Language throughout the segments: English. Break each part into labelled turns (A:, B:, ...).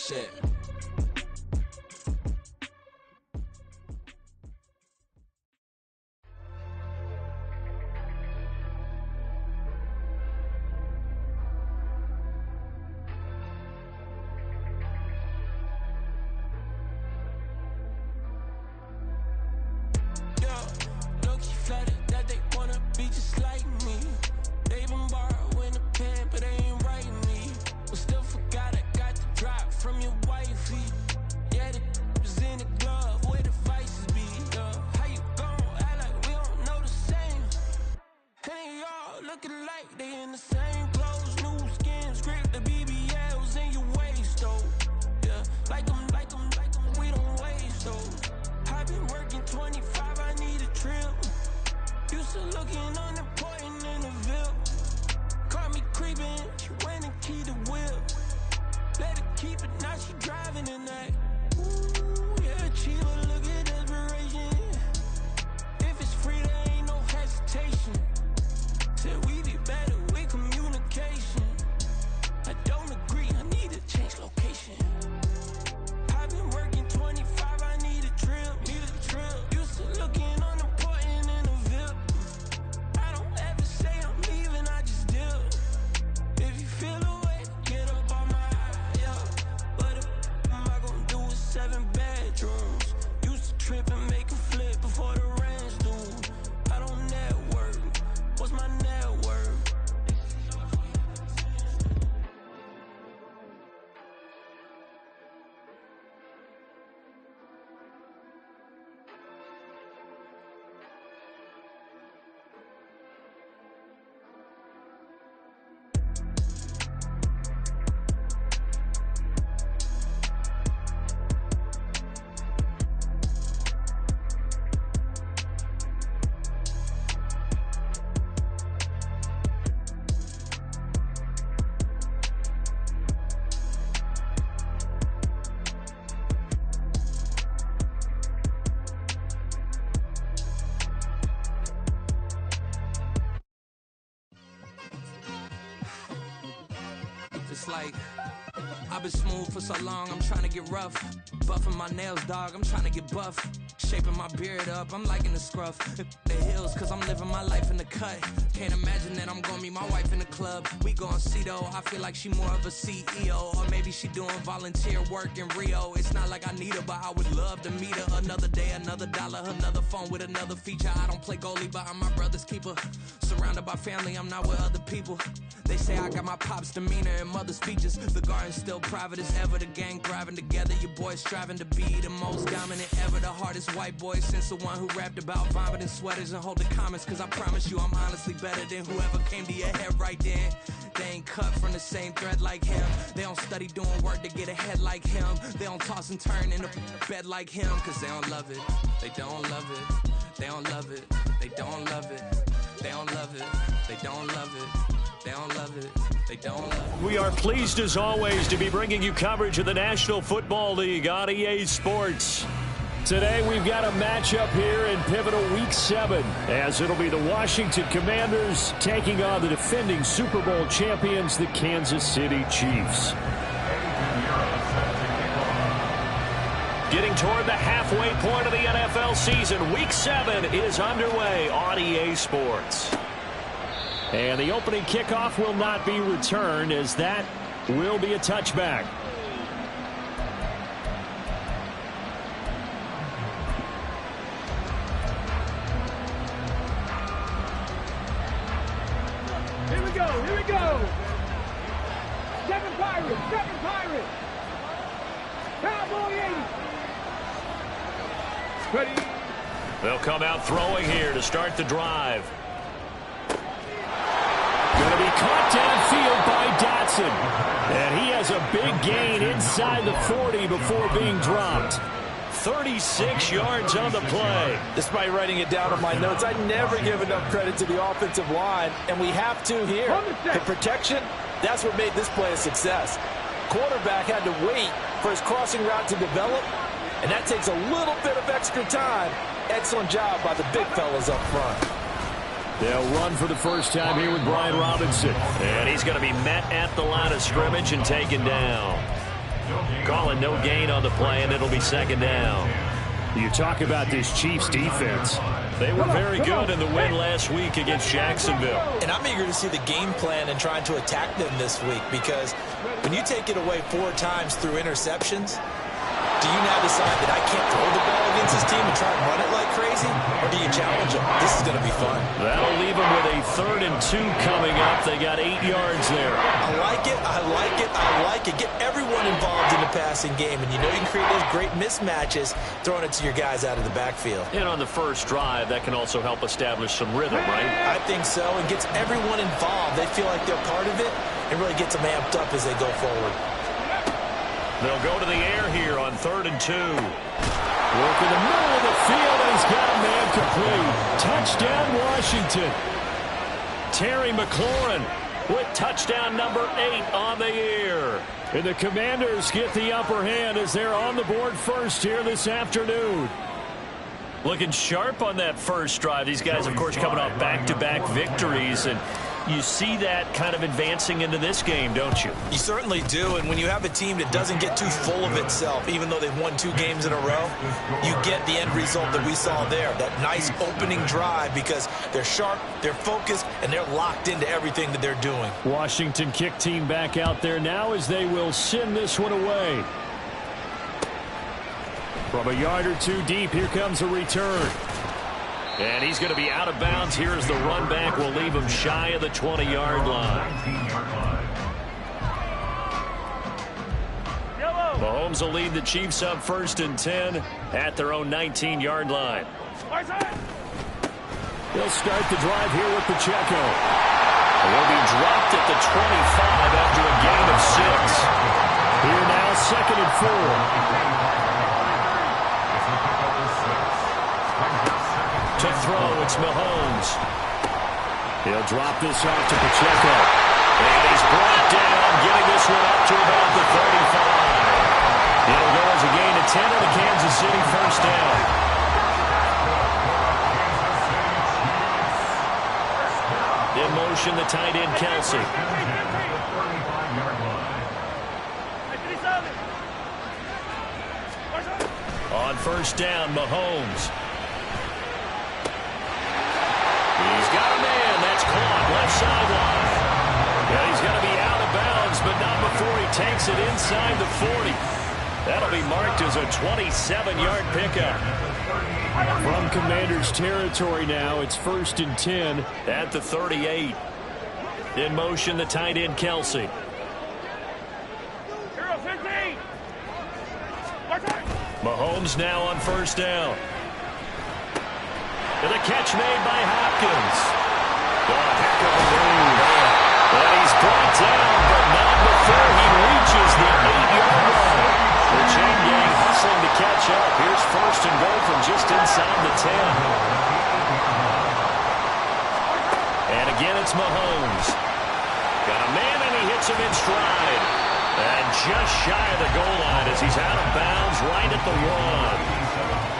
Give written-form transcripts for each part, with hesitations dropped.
A: shit. Like, I've been smooth for so long, I'm trying to get rough. Buffing my nails, dog, I'm trying to get buff. Shaping my beard up, I'm liking the scruff. The hills, cause I'm living my life in the cut. Can't imagine that I'm gonna meet my wife in the club. We gon' see though, I feel like she more of a CEO. Or maybe she doing volunteer work in Rio. It's not like I need her, but I would love to meet her. Another day, another dollar, another phone with another feature. I don't play goalie, but I'm my brother's keeper. Surrounded by family, I'm not with other people. They say I got my pop's demeanor and mother's features. The garden's still private as ever. The gang thriving together. Your boys striving to be the most dominant ever. The hardest white boy since the one who rapped about vomiting sweaters and holding comments. Cause I promise you I'm honestly better than whoever came to your head right then. They ain't cut from the same thread like him. They don't study doing work to get ahead like him. They don't toss and turn in the bed like him. Cause they don't love it. They don't love it. They don't love it. They don't love it. They don't love it. They don't love it. They don't love it. They don't love it.
B: We are pleased as always to be bringing you coverage of the National Football League on EA Sports. Today we've got a matchup here in pivotal Week 7 as it'll be the Washington Commanders taking on the defending Super Bowl champions, the Kansas City Chiefs. Getting toward the halfway point of the NFL season, Week 7 is underway on EA Sports. And the opening kickoff will not be returned as that will be a touchback.
C: Here we go, here we go. Seven Pirates. Cowboy 80. Ready.
B: They'll come out throwing here to start the drive. Going to be caught downfield by Dotson. And he has a big gain inside the 40 before being dropped. 36 yards on the play.
D: Despite writing it down on my notes, I never give enough credit to the offensive line, and we have to here. The protection, that's what made this play a success. Quarterback had to wait for his crossing route to develop, and that takes a little bit of extra time. Excellent job by the big fellas up front.
B: They'll run for the first time here with Brian Robinson. And he's going to be met at the line of scrimmage and taken down. Calling no gain on the play, and it'll be second down.
E: You talk about this Chiefs defense.
B: They were very good in the win last week against Jacksonville.
D: And I'm eager to see the game plan and trying to attack them this week, because when you take it away 4 times through interceptions, do you now decide that I can't throw the ball against this team and try and run it like crazy? Or do you challenge them? This is going to be fun.
B: That'll leave them with a 3rd and 2 coming up. They got 8 yards there.
D: I like it. I like it. I like it. Get everyone involved in the passing game. And you know you can create those great mismatches throwing it to your guys out of the backfield.
B: And on the first drive, that can also help establish some rhythm, right?
D: I think so. And gets everyone involved. They feel like they're part of it. And really gets them amped up as they go forward.
B: They'll go to the air here on 3rd and 2. Work in the middle of the field, and he's got a man complete. Touchdown, Washington. Terry McLaurin with touchdown number 8 on the year. And the Commanders get the upper hand as they're on the board first here this afternoon. Looking sharp on that first drive. These guys, of course, coming off back-to-back victories, and you see that kind of advancing into this game, don't you?
D: You certainly do, and when you have a team that doesn't get too full of itself, even though they've won 2 games in a row, you get the end result that we saw there, that nice opening drive, because they're sharp, they're focused, and they're locked into everything that they're doing.
B: Washington kick team back out there now as they will send this one away. From a yard or 2 deep, here comes a return. And he's going to be out of bounds here as the run back will leave him shy of the 20-yard line. Mahomes will lead the Chiefs up 1st and 10 at their own 19-yard line. They'll start the drive here with Pacheco. Will be dropped at the 25 after a gain of 6. Here now, 2nd and 4. To throw, it's Mahomes. He'll drop this off to Pacheco. And he's brought down, getting this one up to about the 35. It'll go as a gain of 10 on the Kansas City first down. In motion, the tight end, Kelsey. On first down, Mahomes. He's got a man. That's caught. Left sideline. Yeah, he's going to be out of bounds, but not before he takes it inside the 40. That'll be marked as a 27-yard pickup. From Commanders territory now, it's 1st and 10 at the 38. In motion, the tight end, Kelsey. Mahomes now on first down. And the catch made by Hopkins. A heck of a move. And he's brought down, but not before he reaches the 8-yard line. The chain gang hustling to catch up. Here's 1st and goal from just inside the 10. And again, it's Mahomes. Got a man, and he hits him in stride. And just shy of the goal line as he's out of bounds right at the 1.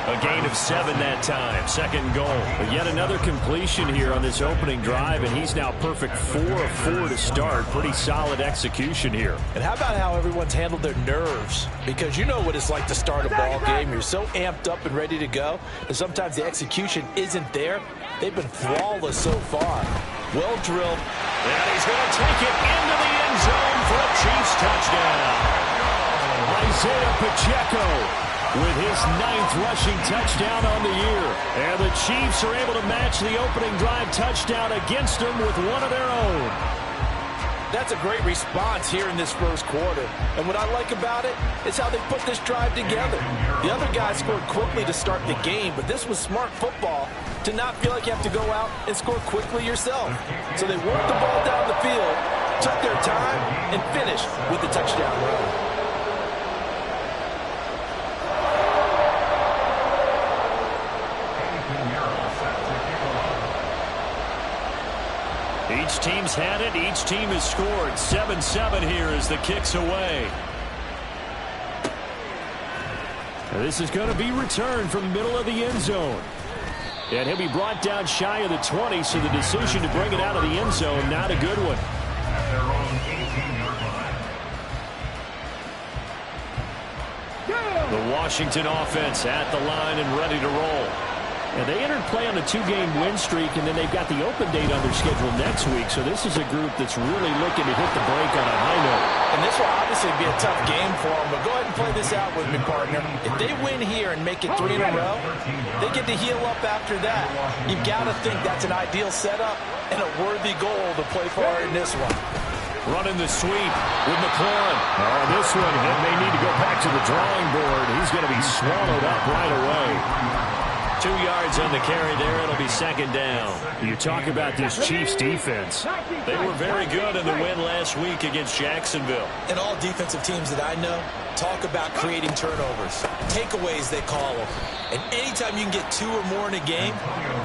B: A gain of 7 that time. 2nd goal. But yet another completion here on this opening drive, and he's now perfect 4 of 4 to start. Pretty solid execution here.
D: And how about how everyone's handled their nerves? Because you know what it's like to start a ball game. You're so amped up and ready to go, and sometimes the execution isn't there. They've been flawless so far. Well drilled.
B: And he's going to take it into the end zone for a Chiefs touchdown. Isaiah Pacheco with his 9th rushing touchdown on the year. And the Chiefs are able to match the opening drive touchdown against them with one of their own.
D: That's a great response here in this first quarter. And what I like about it is how they put this drive together. The other guys scored quickly to start the game, but this was smart football to not feel like you have to go out and score quickly yourself. So they worked the ball down the field, took their time, and finished with the touchdown run.
B: Each team's had it. Each team has scored. 7-7 here as the kick's away. And this is going to be returned from the middle of the end zone. And he'll be brought down shy of the 20, so the decision to bring it out of the end zone, not a good one. The Washington offense at the line and ready to roll. And they entered play on a 2-game win streak, and then they've got the open date on their schedule next week. So this is a group that's really looking to hit the break on a high note.
D: And this will obviously be a tough game for them, but go ahead and play this out with me, partner. If they win here and make it 3 in a row, they get to heal up after that. You've got to think that's an ideal setup and a worthy goal to play for in this one.
B: Running the sweep with McLaurin. This one, he may need to go back to the drawing board. He's going to be swallowed up right away. 2 yards on the carry there. It'll be second down. You talk about this Chiefs defense. They were very good in the win last week against Jacksonville.
D: And all defensive teams that I know talk about creating turnovers. Takeaways, they call them. And anytime you can get 2 or more in a game,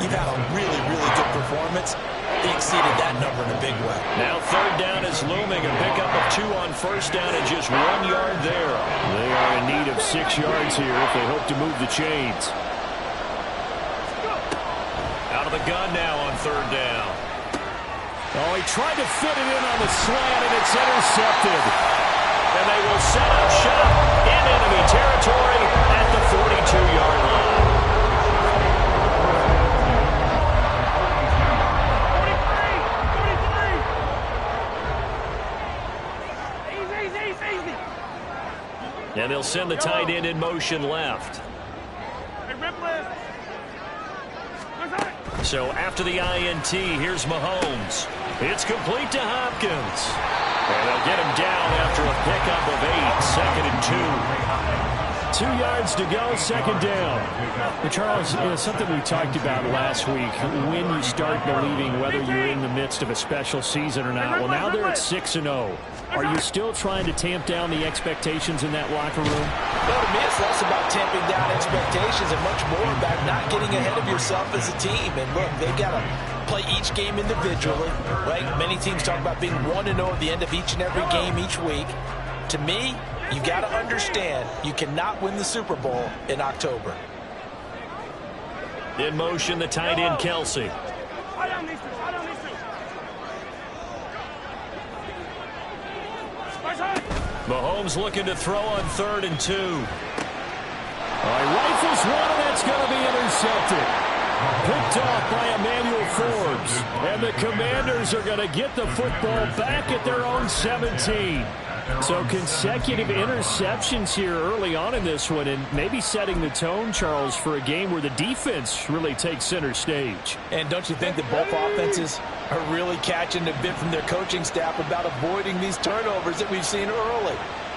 D: you've had a really, really good performance. They exceeded that number in a big way.
B: Now third down is looming. A pickup of 2 on first down and just 1 yard there. They are in need of 6 yards here if they hope to move the chains. Out of the gun now on third down. Oh, he tried to fit it in on the slant, and it's intercepted. And they will set up shop in enemy territory at the 42-yard line.
C: 43. Easy.
B: And they'll send the tight end in motion left. So after the INT, here's Mahomes. It's complete to Hopkins. And they'll get him down after a pickup of 8, 2nd and 2. 2 yards to go, second down. Well, Charles, something we talked about last week, when you start believing whether you're in the midst of a special season or not. Well, now they're at 6-0. Are you still trying to tamp down the expectations in that locker room?
D: Well, to me, it's less about tamping down expectations and much more about not getting ahead of yourself as a team. And look, they've got to play each game individually, right? Many teams talk about being 1-0 at the end of each and every game each week. To me, you got to understand you cannot win the Super Bowl in October.
B: In motion, the tight end, Kelsey. Mahomes looking to throw on 3rd and 2. All right, rifles one, and that's going to be intercepted. Picked off by Emmanuel Forbes. And the Commanders are going to get the football back at their own 17. So consecutive interceptions here early on in this one, and maybe setting the tone, Charles, for a game where the defense really takes center stage.
D: And don't you think that both offenses are really catching a bit from their coaching staff about avoiding these turnovers that we've seen early?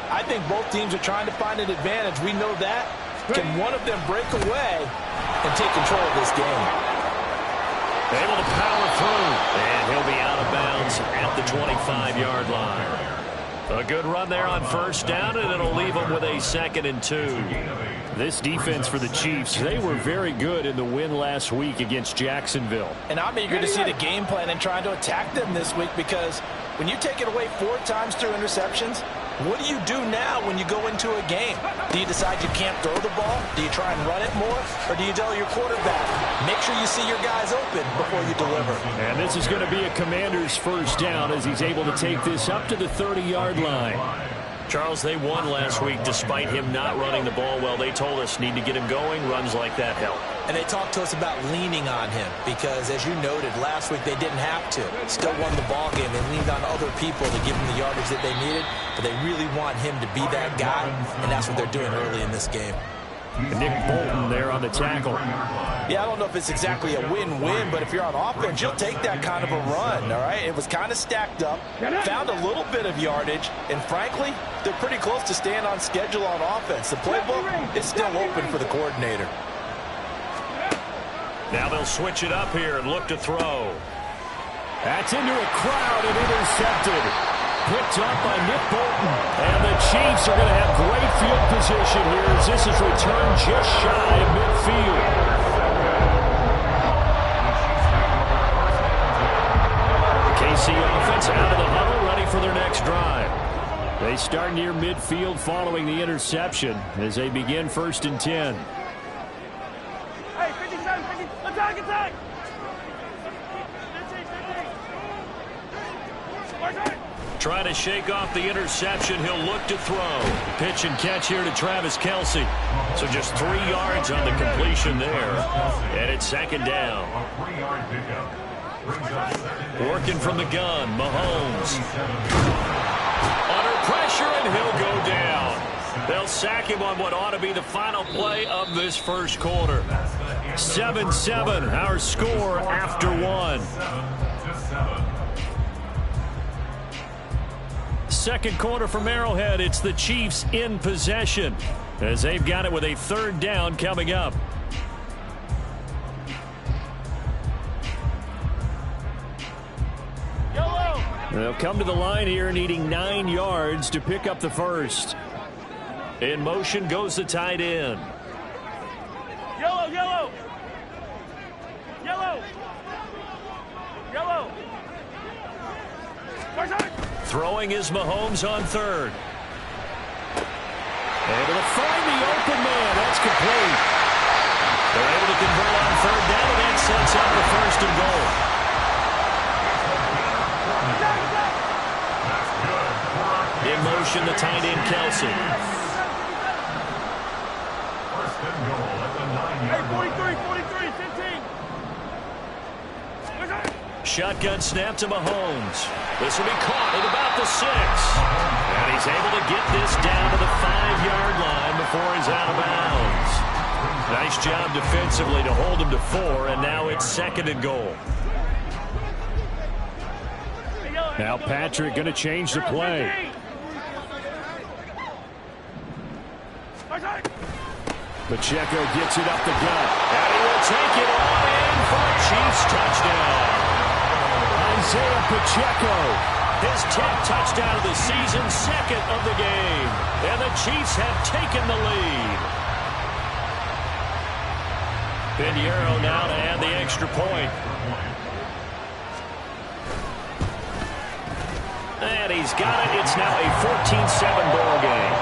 D: I think both teams are trying to find an advantage. We know that. Can one of them break away and take control of this game?
B: Able to power through, and he'll be out of bounds at the 25-yard line. A good run there on first down, and it'll leave them with a 2nd and 2. This defense for the Chiefs, they were very good in the win last week against Jacksonville.
D: And I'm eager to see the game plan and trying to attack them this week, because when you take it away 4 times through interceptions, what do you do now when you go into a game? Do you decide you can't throw the ball? Do you try and run it more? Or do you tell your quarterback, make sure you see your guys open before you deliver?
B: And this is going to be a Commander's first down as he's able to take this up to the 30-yard line. Charles, they won last week despite him not running the ball well. They told us need to get him going. Runs like that help.
D: And they talked to us about leaning on him because, as you noted, last week they didn't have to. Still won the ball game. They leaned on other people to give them the yardage that they needed, but they really want him to be that guy, and that's what they're doing early in this game.
B: Nick Bolton there on the tackle.
D: Yeah, I don't know if it's exactly a win-win, but if you're on offense, you'll take that kind of a run, all right? It was kind of stacked up, found a little bit of yardage, and frankly, they're pretty close to staying on schedule on offense. The playbook is still open for the coordinator.
B: Now they'll switch it up here and look to throw. That's into a crowd and intercepted. Picked up by Nick Bolton. And the Chiefs are going to have great field position here as this is returned just shy of midfield. The KC offense out of the huddle, ready for their next drive. They start near midfield following the interception as they begin 1st and 10.
C: Hey, 57, 50, attack!
B: Trying to shake off the interception. He'll look to throw. Pitch and catch here to Travis Kelce. So just 3 yards on the completion there. And it's second down. Working from the gun, Mahomes. Under pressure, and he'll go down. They'll sack him on what ought to be the final play of this first quarter. 7-7, our score after 1. Second quarter from Arrowhead. It's the Chiefs in possession as they've got it with a third down coming up. They'll come to the line here needing 9 yards to pick up the first. In motion goes the tight end.
C: Yellow, yellow. Yellow. Yellow.
B: Throwing is Mahomes on third. Able to find the open man. That's complete. They're able to convert on third down, and that sets up the first and goal. In motion, the tight end, Kelce.
C: Hey, 43, 15.
B: Shotgun snap to Mahomes. This will be caught at about the 6. And he's able to get this down to the 5-yard line before he's out of bounds. Nice job defensively to hold him to 4, and now it's second and goal. Now Patrick going to change the play. Pacheco gets it up the gut. And he will take it all in for a Chiefs touchdown. Isaiah Pacheco, his 10th touchdown of the season, second of the game. And the Chiefs have taken the lead. Pinheiro now to add the extra point. And he's got it. It's now a 14-7 ball game.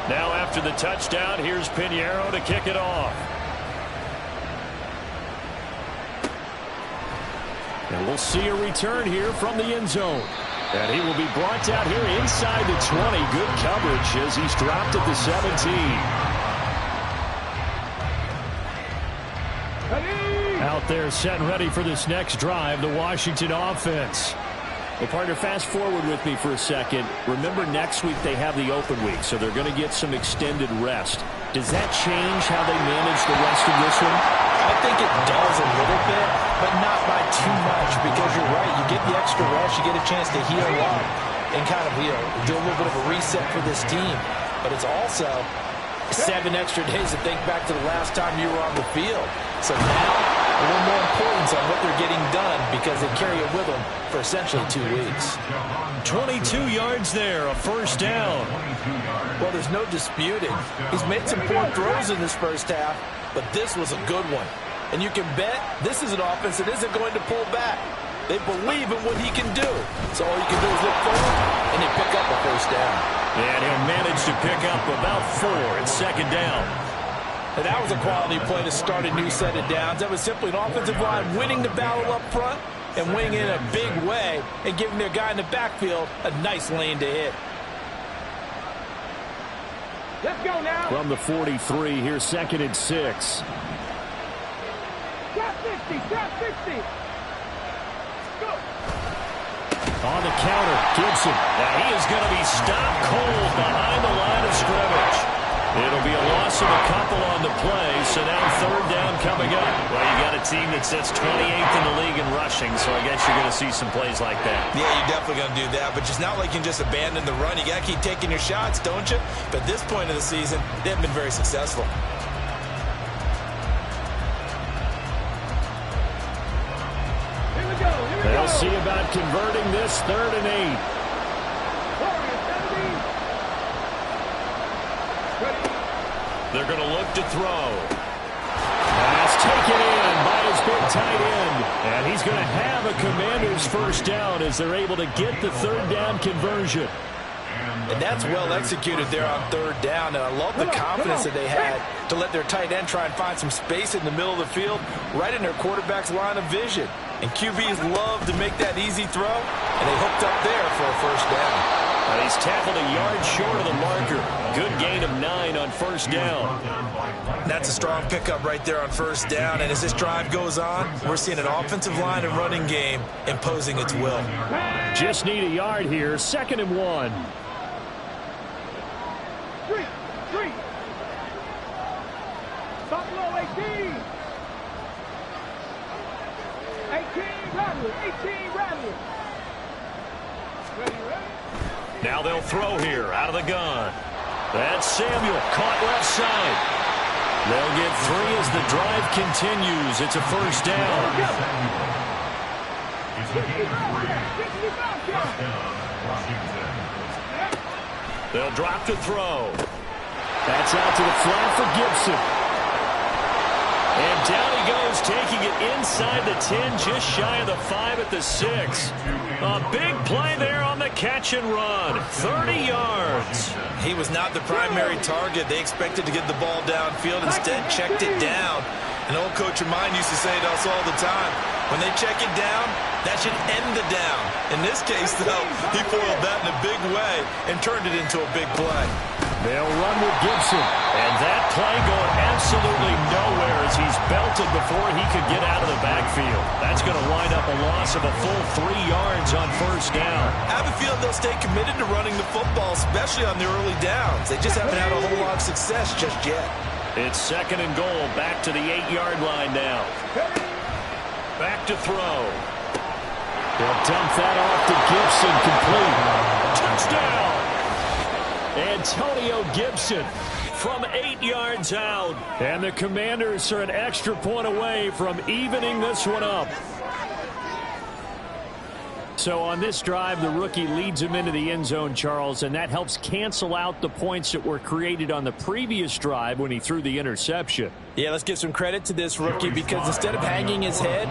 B: Now after the touchdown, here's Pinheiro to kick it off. And we'll see a return here from the end zone. And he will be brought out here inside the 20. Good coverage as he's dropped at the 17. Out there set and ready for this next drive, the Washington offense. Well, partner, fast forward with me for a second. Remember, next week they have the open week, so they're going to get some extended rest. Does that change how they manage the rest of this one?
D: I think it does a little bit, but not by too much, because you're right. You get the extra rest, you get a chance to heal up and kind of, do a little bit of a reset for this team. But it's also 7 extra days to think back to the last time you were on the field. So now, a little more importance on what they're getting done because they carry it with them for essentially 2 weeks.
B: 22 yards there, a first down.
D: Well, there's no disputing. He's made some poor throws in this first half, but this was a good one. And you can bet this is an offense that isn't going to pull back. They believe in what he can do. So all you can do is look forward and they pick up a first down.
B: And he'll manage to pick up about 4 at second down.
D: And that was a quality play to start a new set of downs. That was simply an offensive line winning the battle up front and winning in a big way and giving their guy in the backfield a nice lane to hit.
C: Let's go now.
B: From the 43, here's second and 6.
C: Trap 60, trap 60. Go.
B: On the counter, Gibson. Now he is going to be stopped cold behind the line of scrimmage. It'll be a loss of a couple on the play, so now third down coming up. Well, you got a team that sits 28th in the league in rushing, so I guess you're going to see some plays like that.
F: Yeah, you're definitely going to do that, but it's not like you can just abandon the run. You got to keep taking your shots, don't you? But at this point of the season, they haven't been very successful.
C: Here we go.
B: They'll see about converting this 3rd and 8. They're going to look to throw. Pass taken in by his big tight end. And he's going to have a Commanders first down as they're able to get the third down conversion.
D: And that's well executed there on third down. And I love the confidence that they had to let their tight end try and find some space in the middle of the field, right in their quarterback's line of vision. And QBs love to make that easy throw, and they hooked up there for a first down.
B: And he's tackled a yard short of the marker. Good gain of 9 on first down.
F: That's a strong pickup right there on first down. And as this drive goes on, we're seeing an offensive line and running game imposing its will.
B: Just need a yard here. 2nd and 1.
C: Three. Buffalo 18. 18 Rattler. Ready?
B: Now they'll throw here out of the gun. That's Samuel caught left side. They'll get 3 as the drive continues. It's a first down. They'll drop to throw. That's out to the flat for Gibson. And down he goes, taking it inside the 10, just shy of the 5 at the 6. A big play there on the catch and run. 30 yards.
F: He was not the primary target. They expected to get the ball downfield. Instead, checked it down. An old coach of mine used to say to us all the time, when they check it down, that should end the down. In this case, though, he foiled that in a big way and turned it into a big play.
B: They'll run with Gibson. And that play going absolutely nowhere as he's belted before he could get out of the backfield. That's going to wind up a loss of a full 3 yards on first down.
F: I have a feeling they'll stay committed to running the football, especially on the early downs. They just haven't had a whole lot of success just yet.
B: It's 2nd and goal, back to the 8-yard line now. Back to throw. They'll dump that off to Gibson, complete. Touchdown! Antonio Gibson from 8 yards out. And the Commanders are an extra point away from evening this one up. So on this drive, the rookie leads him into the end zone, Charles, and that helps cancel out the points that were created on the previous drive when he threw the interception.
D: Yeah, let's give some credit to this rookie because instead of hanging his head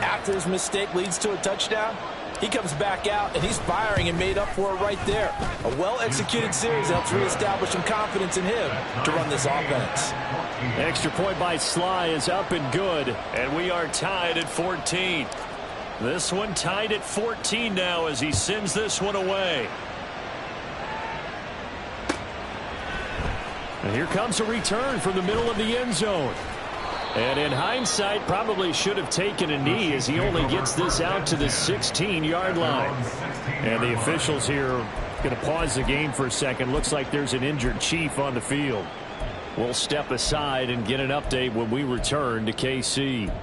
D: after his mistake leads to a touchdown, he comes back out and he's firing and made up for it right there. A well-executed series helps reestablish some confidence in him to run this offense.
B: Extra point by Sly is up and good, and we are tied at 14. This one tied at 14 now as he sends this one away. And here comes a return from the middle of the end zone. And in hindsight, probably should have taken a knee as he only gets this out to the 16-yard line. And the officials here are going to pause the game for a second. Looks like there's an injured Chief on the field. We'll step aside and get an update when we return to KC.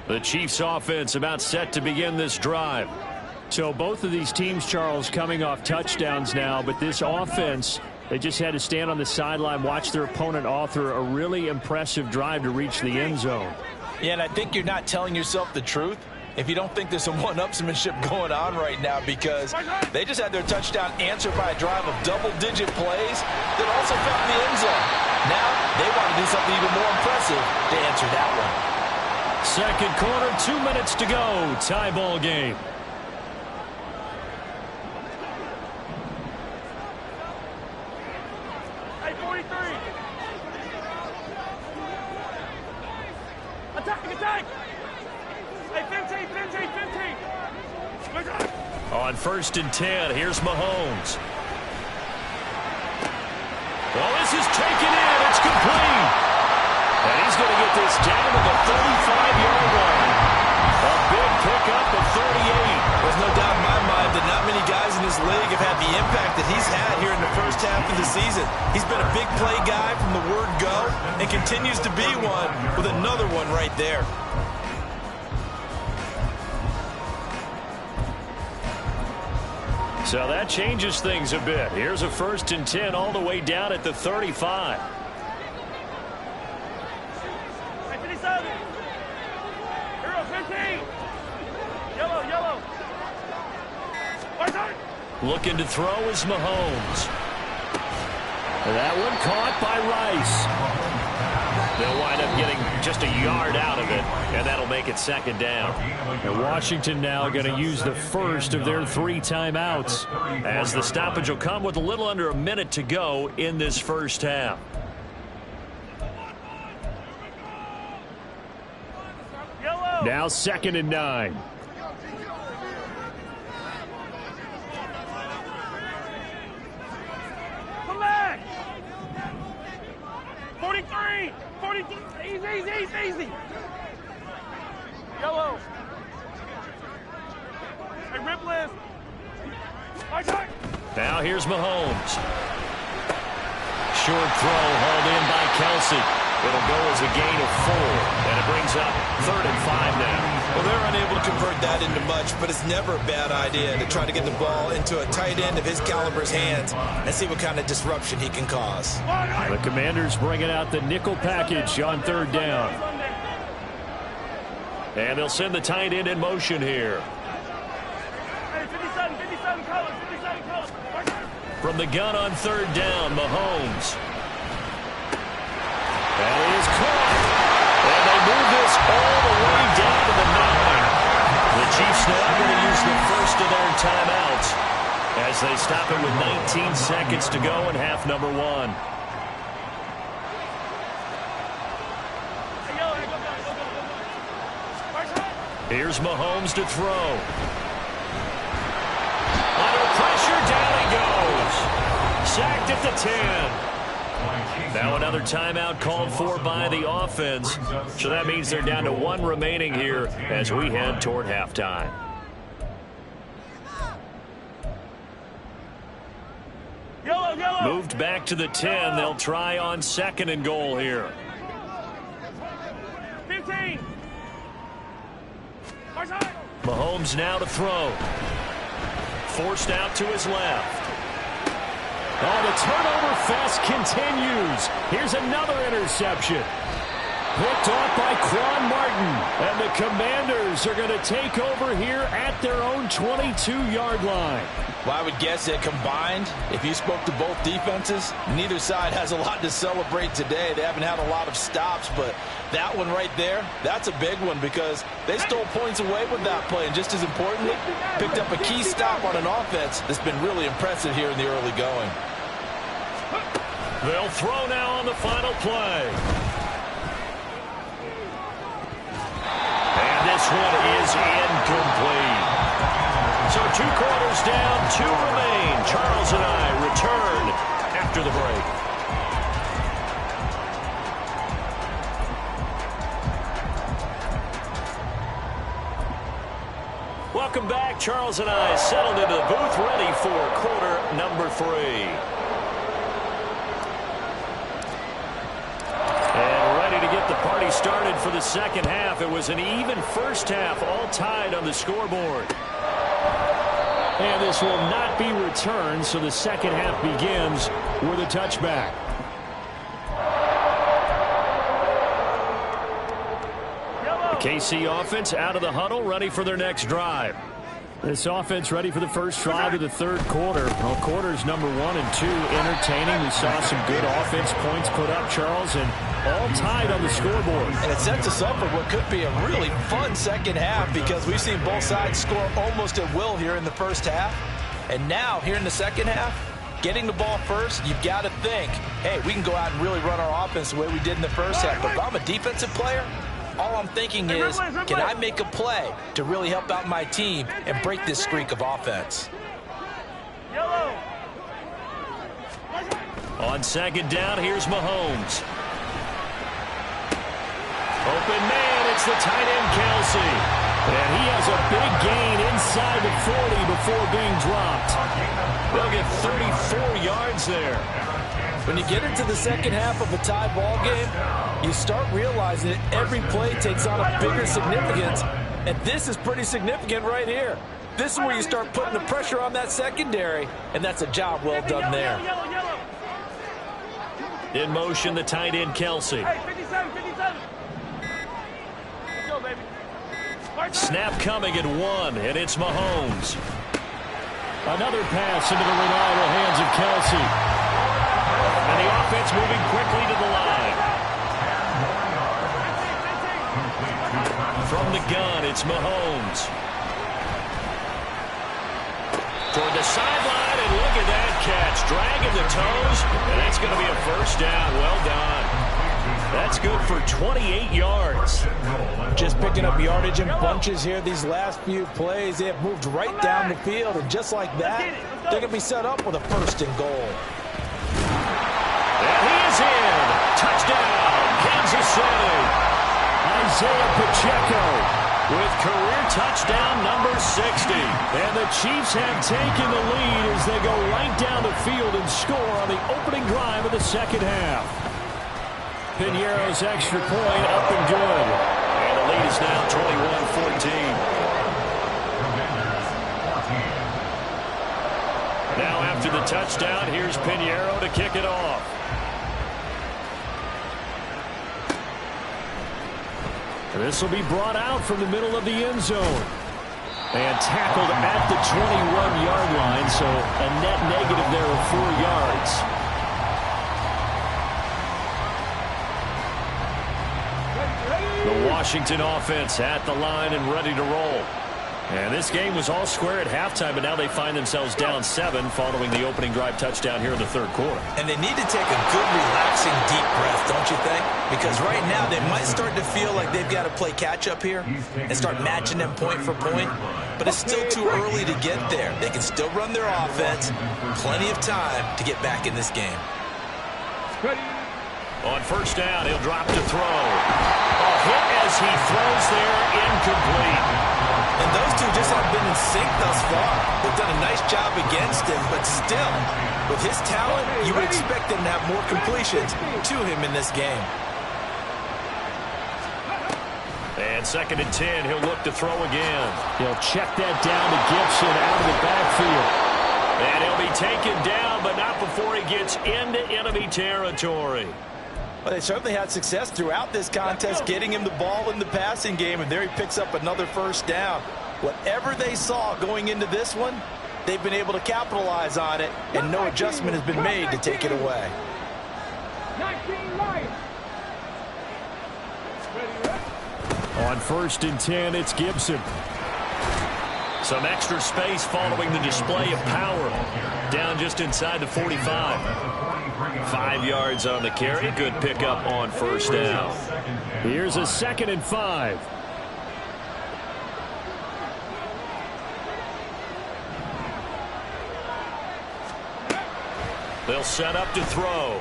B: The Chiefs offense about set to begin this drive. So both of these teams, Charles, coming off touchdowns now, but this offense, they just had to stand on the sideline, watch their opponent author a really impressive drive to reach the end zone.
D: Yeah, and I think you're not telling yourself the truth if you don't think there's some one-upsmanship going on right now, because they just had their touchdown answered by a drive of double-digit plays that also found the end zone. Now they want to do something even more impressive to answer that one.
B: Second quarter, 2 minutes to go. Tie ball game.
C: Hey, 43. Attack. Hey, 15.
B: On 1st and 10, here's Mahomes. Well, this is taken in. It's complete. And he's going to get this down to the 35-yard line. A big pickup of 38.
F: There's no doubt in my mind that not many guys in this league have had the impact that he's had here in the first half of the season. He's been a big play guy from the word go and continues to be one with another one right there.
B: So that changes things a bit. Here's a 1st and 10 all the way down at the 35. Looking to throw is Mahomes. That one caught by Rice. They'll wind up getting just a yard out of it, and that'll make it second down. And Washington now going to use the first of their 3 timeouts, as the stoppage will come with a little under a minute to go in this first half. Now 2nd and 9.
C: Come back! 43! 42! Easy! Yellow! Hey, rip list!
B: Now here's Mahomes. Short throw hauled in by Kelsey. It'll go as a gain of 4, and it brings up 3rd and 5 now.
F: Well, they're unable to convert that into much, but it's never a bad idea to try to get the ball into a tight end of his caliber's hands and see what kind of disruption he can cause.
B: The Commanders bringing out the nickel package on 3rd down. And they'll send the tight end in motion here.
C: Hey, 57 colors.
B: From the gun on 3rd down, Mahomes. That is caught. And they move this all the way down to the 9. The Chiefs now going to use the first of their timeouts as they stop it with 19 seconds to go in half number 1. Here's Mahomes to throw. Under pressure, down he goes. Sacked at the 10. Now another timeout called for by the offense. So that means they're down to 1 remaining here as we head toward halftime.
C: Yellow.
B: Moved back to the 10. They'll try on 2nd and goal here.
C: 15.
B: Mahomes now to throw. Forced out to his left. Oh, the turnover fest continues. Here's another interception. Picked off by Quan Martin. And the Commanders are going to take over here at their own 22-yard line.
D: Well, I would guess that combined, if you spoke to both defenses, neither side has a lot to celebrate today. They haven't had a lot of stops, but that one right there, that's a big one because they stole points away with that play. And just as importantly, picked up a key stop on an offense that's been really impressive here in the early going.
B: They'll throw now on the final play. And this one is incomplete. So 2 quarters down, 2 remain. Charles and I return after the break. Welcome back. Charles and I settled into the booth, ready for quarter number 3. And ready to get the party started for the second half. It was an even first half, all tied on the scoreboard. And this will not be returned, so the second half begins with a touchback. The KC offense out of the huddle, ready for their next drive. This offense ready for the first drive of the 3rd quarter. Well, quarters number 1 and 2 entertaining. We saw some good offense points put up, Charles, and all tied on the scoreboard.
D: And it sets us up for what could be a really fun second half because we've seen both sides score almost at will here in the first half. And now, here in the second half, getting the ball first, you've got to think, hey, we can go out and really run our offense the way we did in the first half. But if I'm a defensive player, all I'm thinking is, can I make a play to really help out my team and break this streak of offense?
B: On 2nd down, here's Mahomes. Open man, it's the tight end Kelsey. And he has a big gain inside the 40 before being dropped. They'll get 34 yards there.
D: When you get into the second half of a tie ball game, you start realizing that every play takes on a bigger significance. And this is pretty significant right here. This is where you start putting the pressure on that secondary, and that's a job well done there.
B: In motion, the tight end Kelsey.
C: Hey, 57. Let's go, baby.
B: Snap coming at 1, and it's Mahomes. Another pass into the reliable hands of Kelsey. And the offense moving quickly to the line. From the gun, it's Mahomes. Toward the sideline, and look at that catch. Dragging the toes, and that's going to be a first down. Well done. That's good for 28 yards.
D: Just picking up yardage in bunches here these last few plays. They have moved right down the field, and just like that, they're going to be set up with a first and goal.
B: And he is in. Touchdown, Kansas City. Isaiah Pacheco with career touchdown number 60. And the Chiefs have taken the lead as they go right down the field and score on the opening drive of the second half. Piñeiro's extra point up and good. And the lead is now 21-14. Now after the touchdown, here's Piñeiro to kick it off. This will be brought out from the middle of the end zone. And tackled at the 21-yard line, so a net negative there of 4 yards. The Washington offense at the line and ready to roll. And this game was all square at halftime, but now they find themselves down 7 following the opening drive touchdown here in the third quarter.
F: And they need to take a good, relaxing, deep breath, don't you think? Because right now they might start to feel like they've got to play catch-up here and start matching them point for point. But it's still too early to get there. They can still run their offense. Plenty of time to get back in this game.
B: On first down, he'll drop to throw. A hit as he throws there, incomplete.
F: And those two just haven't been in sync thus far. They've done a nice job against him, but still, with his talent, you would expect them to have more completions to him in this game.
B: And 2nd and 10, he'll look to throw again. He'll check that down to Gibson out of the backfield. And he'll be taken down, but not before he gets into enemy territory.
D: Well, they certainly had success throughout this contest, getting him the ball in the passing game, and there he picks up another first down. Whatever they saw going into this one, they've been able to capitalize on it, and no adjustment has been made to take it away.
B: On 1st and 10, it's Gibson. Some extra space following the display of power. Down just inside the 45. 5 yards on the carry. Good pickup on first down. Here's a 2nd and 5. They'll set up to throw.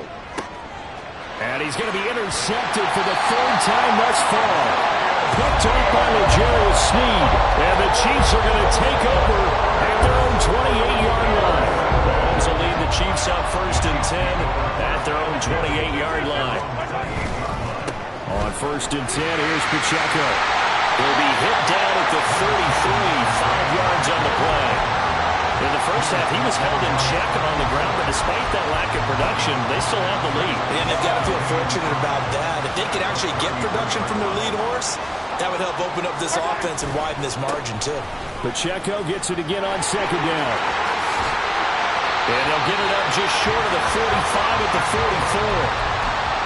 B: And he's going to be intercepted for the 3rd time thus far. Picked up by L'Jarius Sneed. And the Chiefs are going to take over at their own 28-yard line. Mahomes will lead the Chiefs out 1st and 10 at their own 28-yard line. On 1st and 10, here's Pacheco. He'll be hit down at the 33, 5 yards on the play. In the first half, he was held in check on the ground, but despite that lack of production, they still have the lead.
F: And they've got to feel fortunate about that. If they could actually get production from their lead horse, that would help open up this offense and widen this margin, too.
B: Pacheco gets it again on 2nd down. And they'll get it up just short of the 45 at the 44.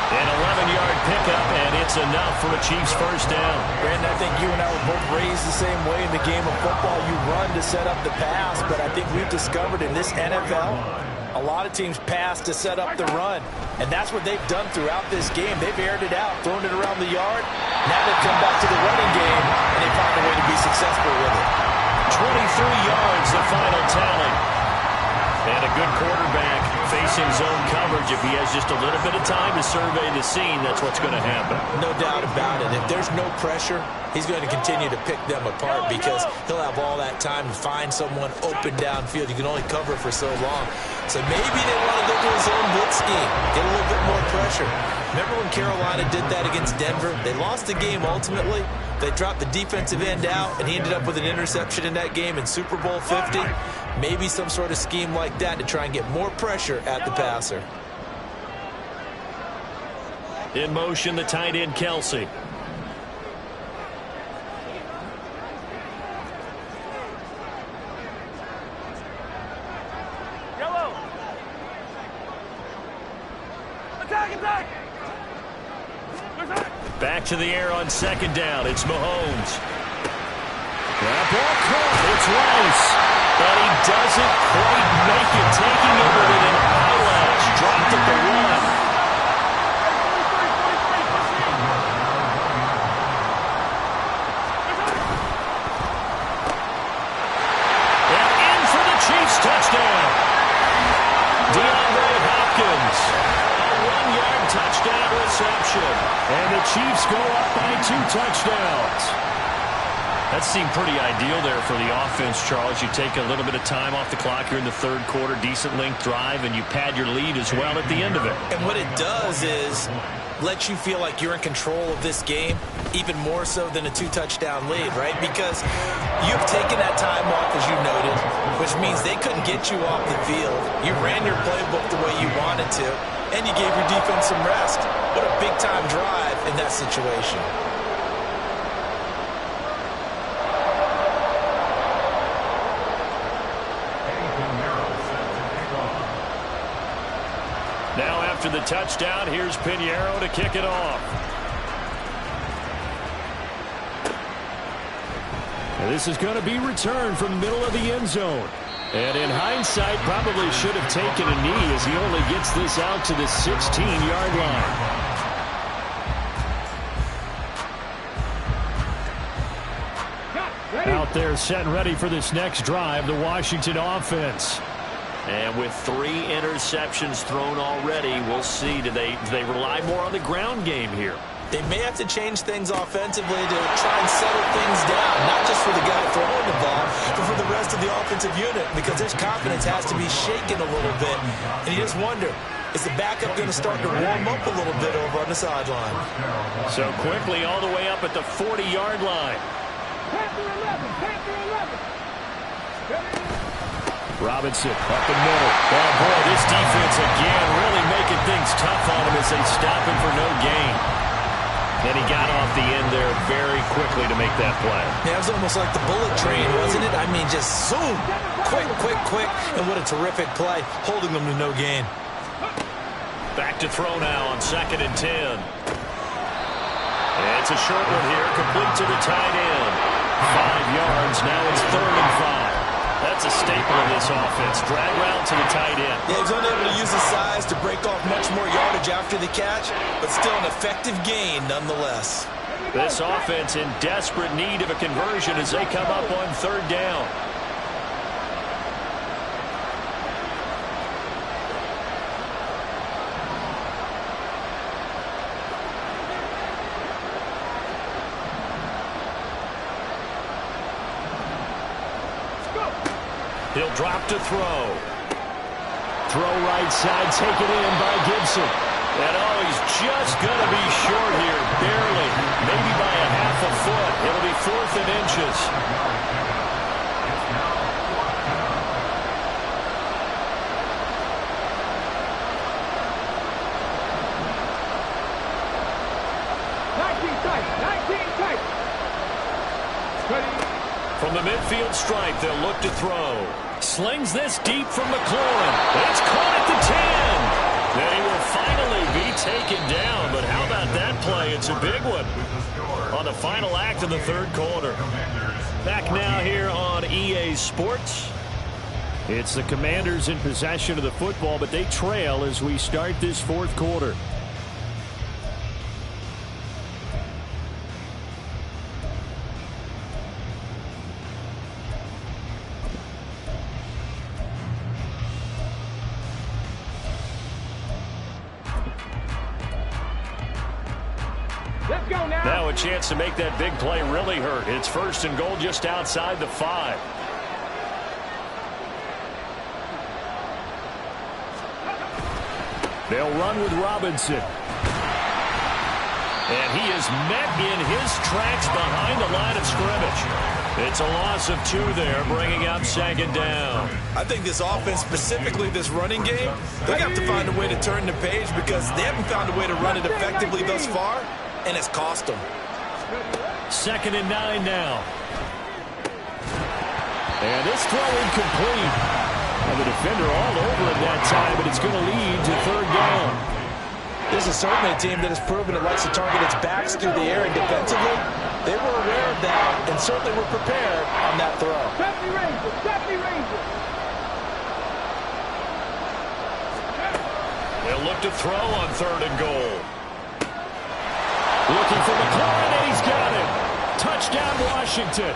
B: An 11-yard pickup, and it's enough for a Chiefs first down.
D: Brandon, I think you and I were both raised the same way in the game of football. You run to set up the pass, but I think we've discovered in this NFL, a lot of teams pass to set up the run. And that's what they've done throughout this game. They've aired it out, thrown it around the yard. Now they've come back to the running game, and they found a way to be successful with it.
B: 23 yards, the final tally. And a good quarterback facing zone coverage. If he has just a little bit of time to survey the scene, that's what's going to happen.
F: No doubt about it. If there's no pressure, he's going to continue to pick them apart because he'll have all that time to find someone open downfield. You can only cover for so long. So maybe they want to go to a zone blitz scheme, get a little bit more pressure. Remember when Carolina did that against Denver? They lost the game ultimately. They dropped the defensive end out, and he ended up with an interception in that game in Super Bowl 50. Maybe some sort of scheme like that to try and get more pressure at the passer.
B: In motion, the tight end, Kelsey. Back to the air on second down. It's Mahomes. That ball caught. It's Rice. But he doesn't quite make it. Taking it with an eyelash. Dropped at the one. And in for the Chiefs touchdown. DeAndre Hopkins. A 1-yard touchdown reception. And the Chiefs go up by 2 touchdowns. That seemed pretty ideal there for the offense, Charles. You take a little bit of time off the clock here in the third quarter, decent length drive, and you pad your lead as well at the end of it.
F: And what it does is let you feel like you're in control of this game, even more so than a 2-touchdown lead, right? Because you've taken that time off, as you noted, which means they couldn't get you off the field. You ran your playbook the way you wanted to, and you gave your defense some rest. What a big-time drive in that situation.
B: Now after the touchdown, here's Pinheiro to kick it off. And this is going to be returned from the middle of the end zone. And in hindsight, probably should have taken a knee as he only gets this out to the 16-yard line. Out there set and ready for this next drive, the Washington offense.
E: And with 3 interceptions thrown already, we'll see. Do they rely more on the ground game here?
F: They may have to change things offensively to try and settle things down, not just for the guy throwing the ball, but for the rest of the offensive unit, because his confidence has to be shaken a little bit. And you just wonder, is the backup going to start to warm up a little bit over on the sideline?
B: So quickly all the way up at the 40-yard line. Robinson up the middle. Oh, boy, this defense again really making things tough on him as they stop him for no gain. And he got off the end there very quickly to make that play.
F: Yeah, it was almost like the bullet train, wasn't it? I mean, just zoom. Quick. And what a terrific play, holding them to no gain.
B: Back to throw now on 2nd and 10. It's a short one here, complete to the tight end. 5 yards, now it's 3rd and 5. That's a staple of this offense. Drag route to the tight end.
F: Yeah, he's unable to use his size to break off much more yardage after the catch, but still an effective gain nonetheless.
B: This offense in desperate need of a conversion as they come up on 3rd down. He'll drop to throw. Throw right side, taken in by Gibson. And oh, he's just going to be short here, barely. Maybe by a half a foot. It'll be 4th and inches. From the midfield stripe, they'll look to throw. Slings this deep from McLaurin. It's caught at the 10. And he will finally be taken down. But how about that play? It's a big one on the final act of the 3rd quarter. Back now here on EA Sports. It's the Commanders in possession of the football, but they trail as we start this 4th quarter. Now a chance to make that big play really hurt. It's 1st and goal just outside the 5. They'll run with Robinson. And he is met in his tracks behind the line of scrimmage. It's a loss of 2 there, bringing up 2nd down.
F: I think this offense, specifically this running game, they have to find a way to turn the page because they haven't found a way to run it effectively thus far, and it's cost them.
B: 2nd and 9 now. And this throw incomplete. And the defender all over him that time, but it's going to lead to 3rd down.
D: This is certainly a team that has proven it likes to target its backs through the air, and defensively, they were aware of that and certainly were prepared on that throw.
C: Safety Rangers, safety Rangers.
E: They'll look to throw on 3rd and goal. Looking for McLaurin, and he's got it. Touchdown, Washington.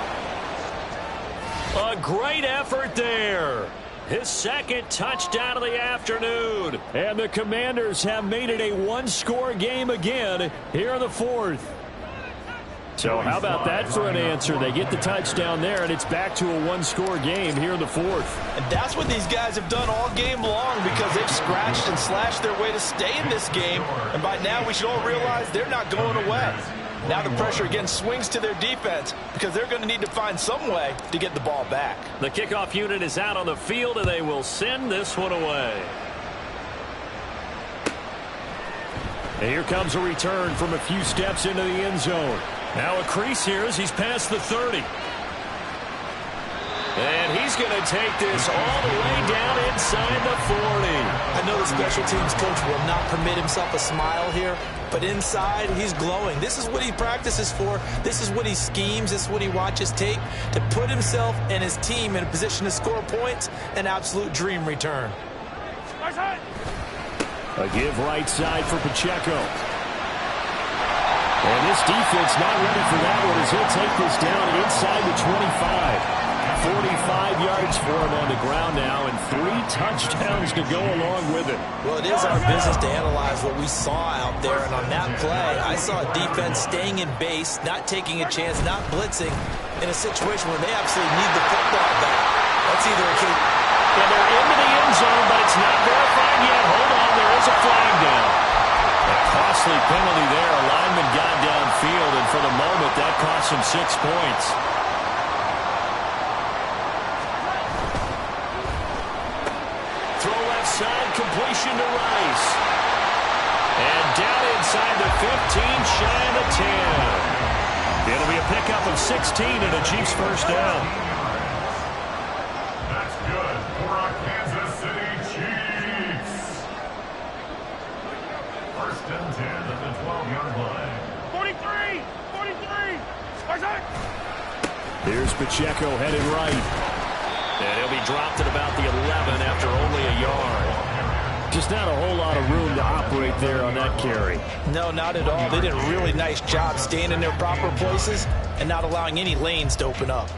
E: A great effort there. His 2nd touchdown of the afternoon. And the Commanders have made it a one-score game again here in the 4th. So how about that for an answer? They get the touchdown there, and it's back to a one-score game here in the 4th.
D: And that's what these guys have done all game long, because they've scratched and slashed their way to stay in this game. And by now, we should all realize they're not going away. Now the pressure again swings to their defense, because they're going to need to find some way to get the ball back.
E: The kickoff unit is out on the field, and they will send this one away. And here comes a return from a few steps into the end zone. Now a crease here as he's past the 30. And he's going to take this all the way down inside the 40.
D: I know the special teams coach will not permit himself a smile here, but inside he's glowing. This is what he practices for. This is what he schemes. This is what he watches tape to put himself and his team in a position to score points. An absolute dream return.
B: A give right side for Pacheco. And this defense not ready for that one as he'll take this down inside the 25. 45 yards for him on the ground now, and 3 touchdowns to go along with it.
D: Well, it is our business to analyze what we saw out there, and on that play, I saw a defense staying in base, not taking a chance, not blitzing in a situation where they absolutely need the football back. That's either a case.
E: And they're into the end zone, but it's not verified yet. Hold on, there is a flag down. A costly penalty there. A lineman got downfield, and for the moment, that cost him 6 points. Throw left side, completion to Rice. And down inside the 15, shy of the 10. It'll be a pickup of 16 and a Chiefs first down.
G: That's good for our Kansas City Chiefs. 1st and 10 at the 12-yard line.
C: 43! 43!
B: Here's Pacheco headed right.
E: And he'll be dropped at about the 11 after only a yard.
B: Just not a whole lot of room to operate there on that carry.
D: No, not at all. They did a really nice job staying in their proper places and not allowing any lanes to open up.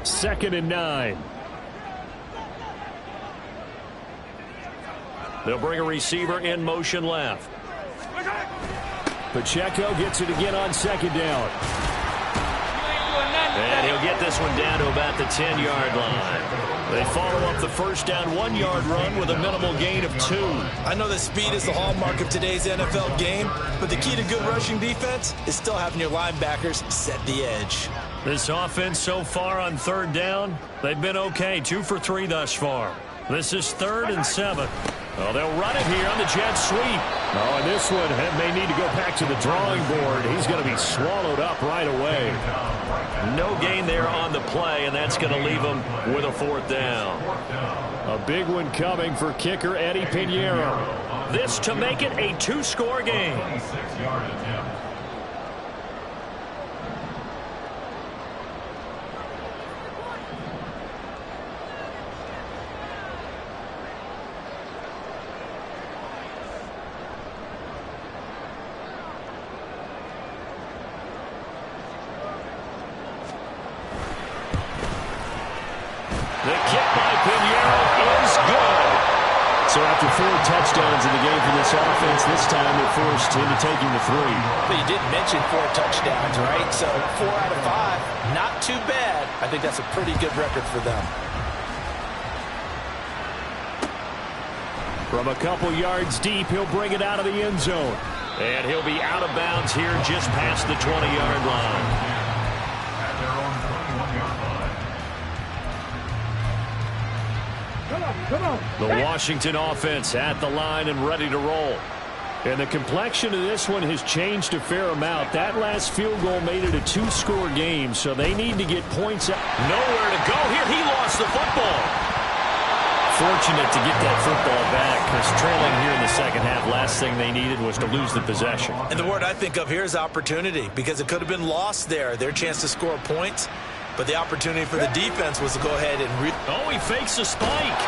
B: Second and 9.
E: They'll bring a receiver in motion left.
B: Pacheco gets it again on 2nd down.
E: And he'll get this one down to about the 10-yard line. They follow up the first down 1-yard run with a minimal gain of 2.
D: I know that speed is the hallmark of today's NFL game, but the key to good rushing defense is still having your linebackers set the edge.
E: This offense so far on 3rd down, they've been okay. 2 for 3 thus far. This is 3rd and 7. Oh, they'll run it here on the jet sweep.
B: Oh, and this one may need to go back to the drawing board. He's going to be swallowed up right away.
E: No gain there on the play, and that's going to leave them with a 4th down.
B: A big one coming for kicker Eddie Pinheiro.
E: This to make it a 2-score game.
G: 6-yard attempt.
E: The kick by Pinheiro is good.
B: So after 4 touchdowns in the game for this offense, this time they're forced into taking the 3.
D: But you did mention 4 touchdowns, right? So 4 out of 5, not too bad. I think that's a pretty good record for them.
B: From a couple yards deep, he'll bring it out of the end zone.
E: And he'll be out of bounds here just past the 20-yard line.
G: At their own 21-yard line.
B: The Washington offense at the line and ready to roll. And the complexion of this one has changed a fair amount. That last field goal made it a 2-score game, so they need to get points out.
E: Nowhere to go here. He lost the football.
B: Fortunate to get that football back, because trailing here in the second half, last thing they needed was to lose the possession.
F: And the word I think of here is opportunity, because it could have been lost there. Their chance to score points, but the opportunity for the defense was to go ahead and...
E: Oh, he fakes a spike.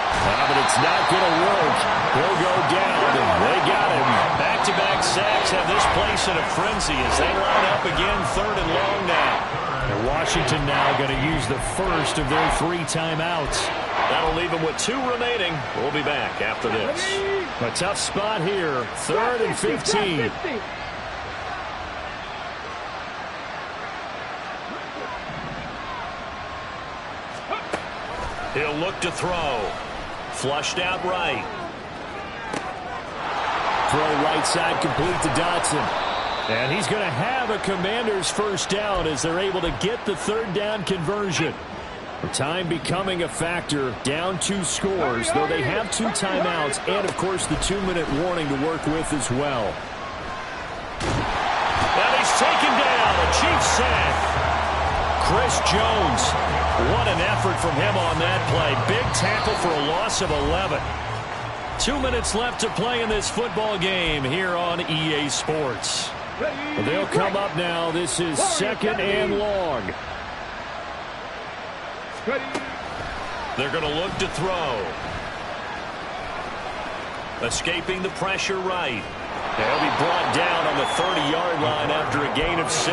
B: But it's not going to work. He'll go down, and they got him.
E: Back-to-back sacks have this place in a frenzy as they line up again, 3rd and long now.
B: And Washington now going to use the first of their 3 timeouts.
E: That'll leave them with 2 remaining. We'll be back after this.
B: A tough spot here, 3rd and 15.
E: He'll look to throw. Flushed out right.
B: Throw right side complete to Dotson. And he's going to have a Commanders first down as they're able to get the 3rd down conversion. The time becoming a factor, down 2 scores, though they have 2 timeouts and, of course, the 2-minute warning to work with as well.
E: And he's taken down. A Chiefs sack. Chris Jones. What an effort from him on that play. Big tackle for a loss of 11. 2 minutes left to play in this football game here on EA Sports.
B: They'll come up now. This is 2nd and long.
E: They're going to look to throw. Escaping the pressure right. They'll be brought down on the 30-yard line after a gain of 6.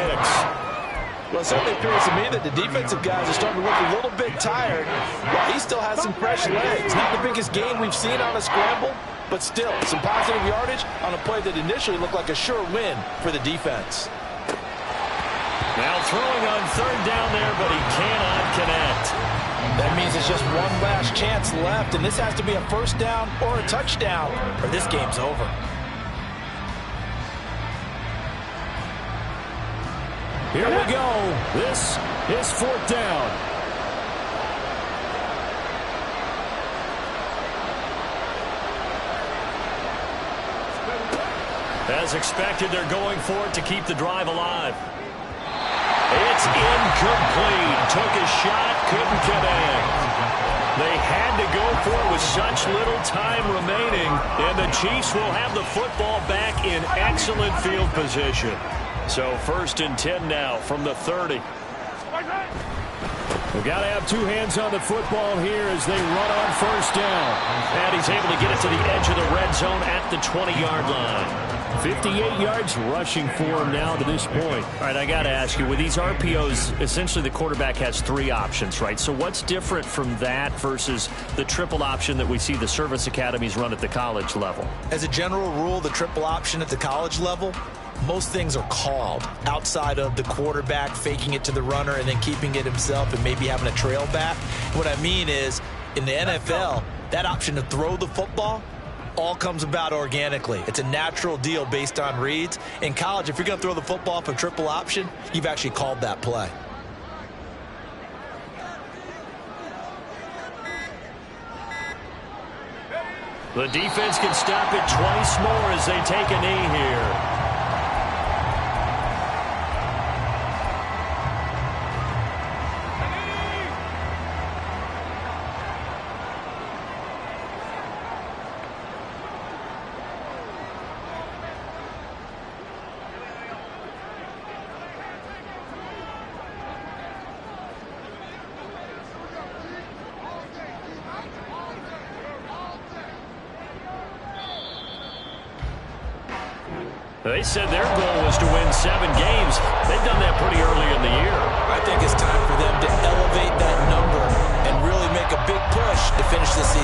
D: Well, it certainly appears to me that the defensive guys are starting to look a little bit tired, while he still has some fresh legs. Not the biggest gain we've seen on a scramble, but still some positive yardage on a play that initially looked like a sure win for the defense.
E: Now throwing on 3rd down there, but he cannot connect.
D: That means it's just one last chance left, and this has to be a first down or a touchdown, or this game's over.
B: Here we go. This is 4th down.
E: As expected, they're going for it to keep the drive alive. It's incomplete. Took a shot, couldn't connect. They had to go for it with such little time remaining, and the Chiefs will have the football back in excellent field position. So 1st and 10 now from the 30.
B: We've got to have 2 hands on the football here as they run on 1st down.
E: And he's able to get it to the edge of the red zone at the 20-yard line.
B: 58 yards rushing for him now to this point.
E: All right, I got to ask you, with these RPOs, essentially the quarterback has 3 options, right? So what's different from that versus the triple option that we see the service academies run at the college level?
F: As a general rule, the triple option at the college level, most things are called outside of the quarterback faking it to the runner and then keeping it himself and maybe having a trail back. What I mean is, in the NFL, that option to throw the football all comes about organically. It's a natural deal based on reads. In college, if you're going to throw the football for triple option, you've actually called that play.
E: The defense can stop it twice more as they take a knee here. They said their goal was to win 7 games. They've done that pretty early in the year.
F: I think it's time for them to elevate that number and really make a big push to finish the season.